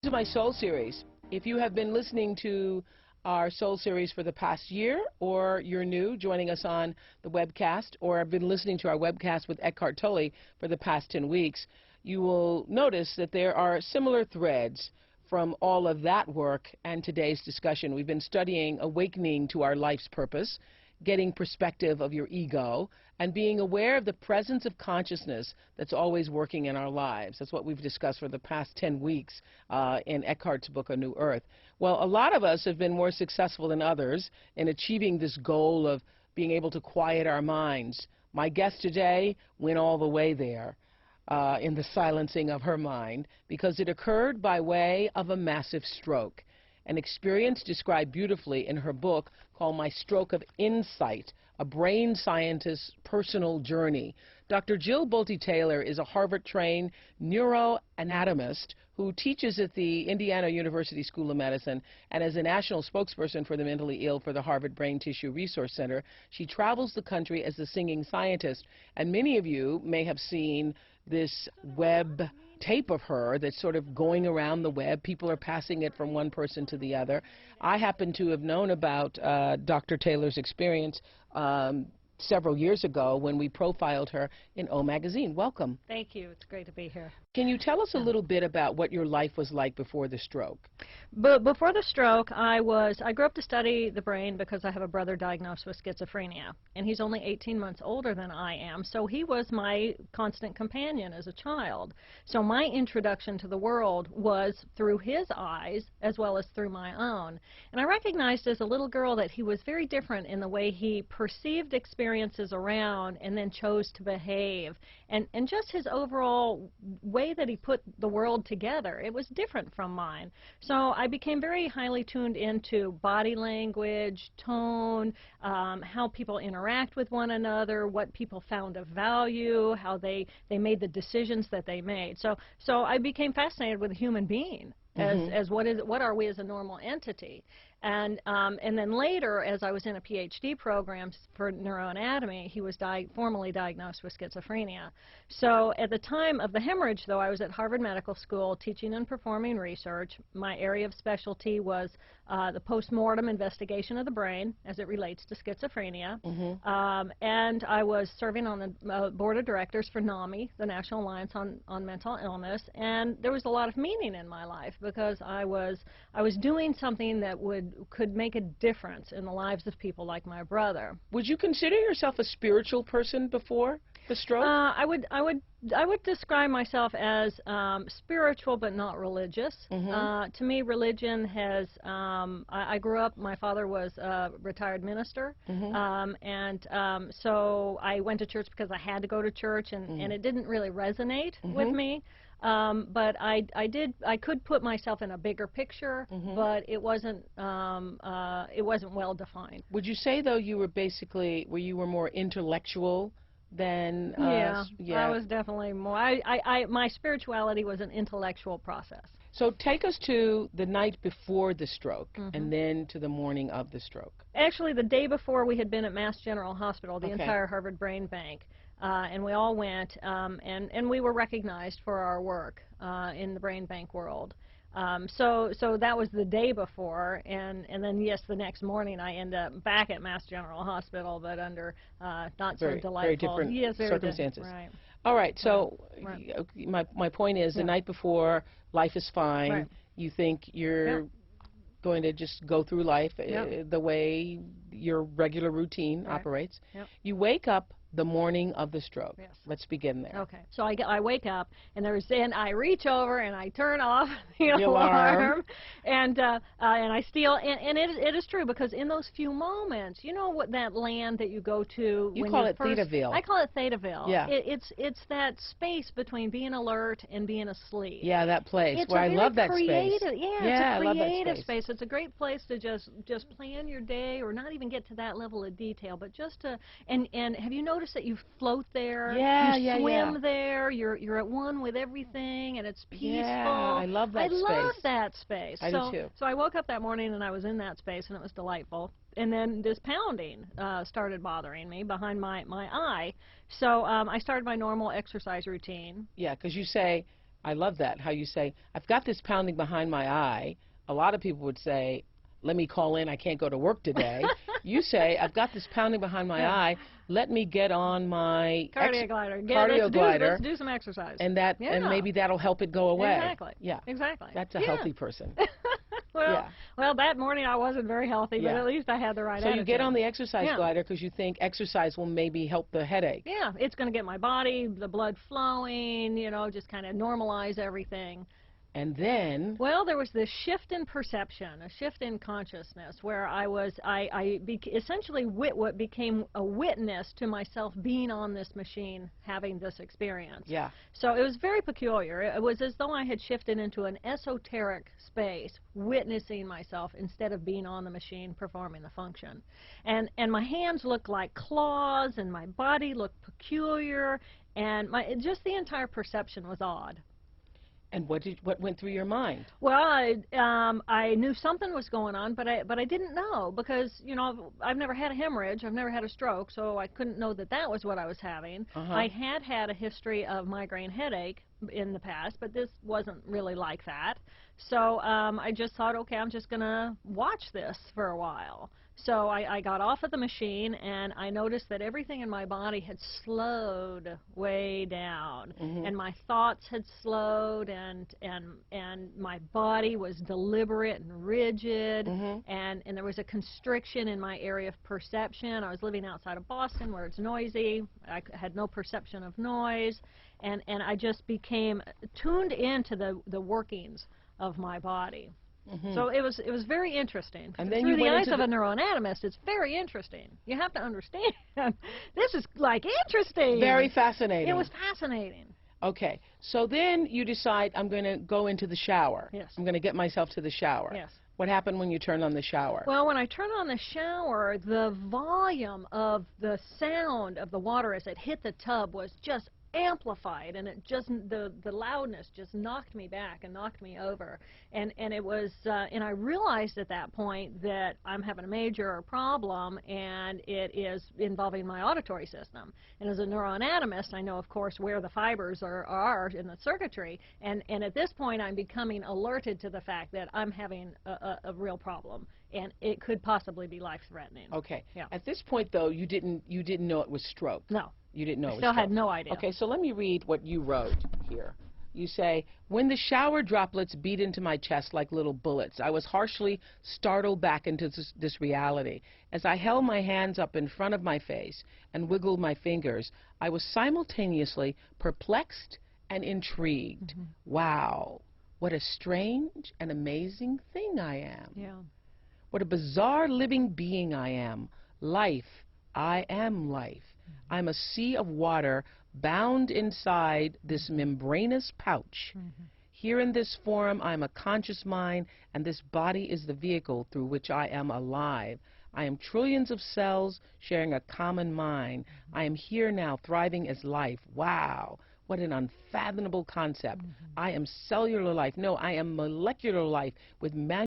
To my Soul series. If you have been listening to our Soul series for the past year, or you're new, joining us on the webcast, or have been listening to our webcast with Eckhart Tolle for the past 10 weeks, you will notice that there are similar threads from all of that work and today's discussion. We've been studying awakening to our life's purpose, getting perspective of your ego, and being aware of the presence of consciousness that's always working in our lives. That's what we've discussed for the past 10 weeks in Eckhart's book, A New Earth. Well, a lot of us have been more successful than others in achieving this goal of being able to quiet our minds. My guest today went all the way there in the silencing of her mind because it occurred by way of a massive stroke. An experience described beautifully in her book called My Stroke of Insight, a brain scientist's personal journey. Dr. Jill Bolte Taylor is a Harvard-trained neuroanatomist who teaches at the Indiana University School of Medicine and is a national spokesperson for the mentally ill for the Harvard Brain Tissue Resource Center. She travels the country as a singing scientist, and many of you may have seen this web tape of her that's sort of going around the web. People are passing it from one person to the other. I happen to have known about Dr. Taylor's experience several years ago when we profiled her in O Magazine. Welcome. Thank you. It's great to be here. Can you tell us a little bit about what your life was like before the stroke? Before the stroke, I grew up to study the brain because I have a brother diagnosed with schizophrenia, and he's only 18 months older than I am, so he was my constant companion as a child. So my introduction to the world was through his eyes as well as through my own. And I recognized as a little girl that he was very different in the way he perceived experiences around and then chose to behave, and just his overall way that he put the world together. It was different from mine. So I became very highly tuned into body language, tone, how people interact with one another, what people found of value, how they made the decisions that they made. So I became fascinated with a human being as what are we as a normal entity. And then later, as I was in a PhD program for neuroanatomy, he was formally diagnosed with schizophrenia. So at the time of the hemorrhage, though, I was at Harvard Medical School teaching and performing research. My area of specialty was the post-mortem investigation of the brain as it relates to schizophrenia. And I was serving on the board of directors for NAMI, the National Alliance on Mental Illness. And there was a lot of meaning in my life because I was doing something that could make a difference in the lives of people like my brother. Would you consider yourself a spiritual person before the stroke? I would describe myself as spiritual but not religious. To me, religion has, I grew up, my father was a retired minister, and so I went to church because I had to go to church, and it didn't really resonate with me. But I could put myself in a bigger picture, but it wasn't well defined. Would you say, though, you were basically, you were more intellectual than yeah, I was definitely more. My spirituality was an intellectual process. So take us to the night before the stroke and then to the morning of the stroke. Actually, the day before, we had been at Mass General Hospital, the entire Harvard Brain Bank. And we all went, and we were recognized for our work in the brain bank world. So that was the day before, and then, yes, the next morning I end up back at Mass General Hospital, but under not so delightful. Very different circumstances. Right. All right, so my point is, the night before, life is fine. You think you're going to just go through life the way your regular routine operates. You wake up the morning of the stroke. Let's begin there. Okay. So I wake up, and I reach over and I turn off the alarm, and I steal. And it is true, because in those few moments, you know what, that land that you go to. You call it Thetaville. I call it Thetaville. Yeah. It's that space between being alert and being asleep. Yeah, that place where I love that space. Yeah, it's a creative space. It's a great place to just plan your day, or not even get to that level of detail, but just to and have you noticed that you float there? You swim there. You're at one with everything, and it's peaceful. Yeah, I love that space. I love that space. I do too. So I woke up that morning and I was in that space, and it was delightful. And then this pounding started bothering me behind my eye. So I started my normal exercise routine. Yeah, because you say I love that, how you say, I've got this pounding behind my eye. A lot of people would say, let me call in, I can't go to work today. You say, I've got this pounding behind my eye, let me get on my cardio glider. Let's do some exercise. And and maybe that'll help it go away. Exactly. Yeah. Exactly. That's a healthy person. Well, that morning I wasn't very healthy, but at least I had the right attitude. So you get on the exercise glider because you think exercise will maybe help the headache. Yeah, it's going to get my body, the blood flowing, you know, just kind of normalize everything. And then? Well, there was this shift in perception, a shift in consciousness, where essentially became a witness to myself being on this machine, having this experience. Yeah. So it was very peculiar. It was as though I had shifted into an esoteric space, witnessing myself instead of being on the machine performing the function. And my hands looked like claws, and my body looked peculiar, and just the entire perception was odd. And what went through your mind? Well, I knew something was going on, but I didn't know because, you know, I've never had a hemorrhage, I've never had a stroke, so I couldn't know that that was what I was having. I had a history of migraine headache in the past, but this wasn't really like that. So I just thought, okay, I'm just going to watch this for a while. So I got off of the machine, and I noticed that everything in my body had slowed way down, and my thoughts had slowed, and my body was deliberate and rigid, and there was a constriction in my area of perception. I was living outside of Boston where it's noisy. I had no perception of noise, and I just became tuned into the workings of my body. So it was very interesting. And then through the eyes of a neuroanatomist, it's very interesting. You have to understand. This is like interesting. Very fascinating. It was fascinating. Okay. So then you decide, I'm going to go into the shower. Yes. I'm going to get myself to the shower. Yes. What happened when you turned on the shower? Well, when I turned on the shower, the volume of the sound of the water as it hit the tub was just amplified, and it just the loudness just knocked me back and knocked me over, and it was and I realized at that point that I'm having a major problem, and it is involving my auditory system. And as a neuroanatomist, I know, of course, where the fibers are in the circuitry, and at this point I'm becoming alerted to the fact that I'm having a real problem, and it could possibly be life-threatening. Okay. Yeah. At this point, though, you didn't know it was stroke. No. You didn't know it was Still stroke. had no idea. Okay, so let me read what you wrote here. You say, when the shower droplets beat into my chest like little bullets, I was harshly startled back into this reality. As I held my hands up in front of my face and wiggled my fingers, I was simultaneously perplexed and intrigued. Wow, what a strange and amazing thing I am. Yeah. What a bizarre living being I am. Life, I am life. I'm a sea of water bound inside this membranous pouch. Here in this form, I'm a conscious mind, and this body is the vehicle through which I am alive. I am trillions of cells sharing a common mind. I am here now, thriving as life. Wow, what an unfathomable concept. I am cellular life. No, I am molecular life with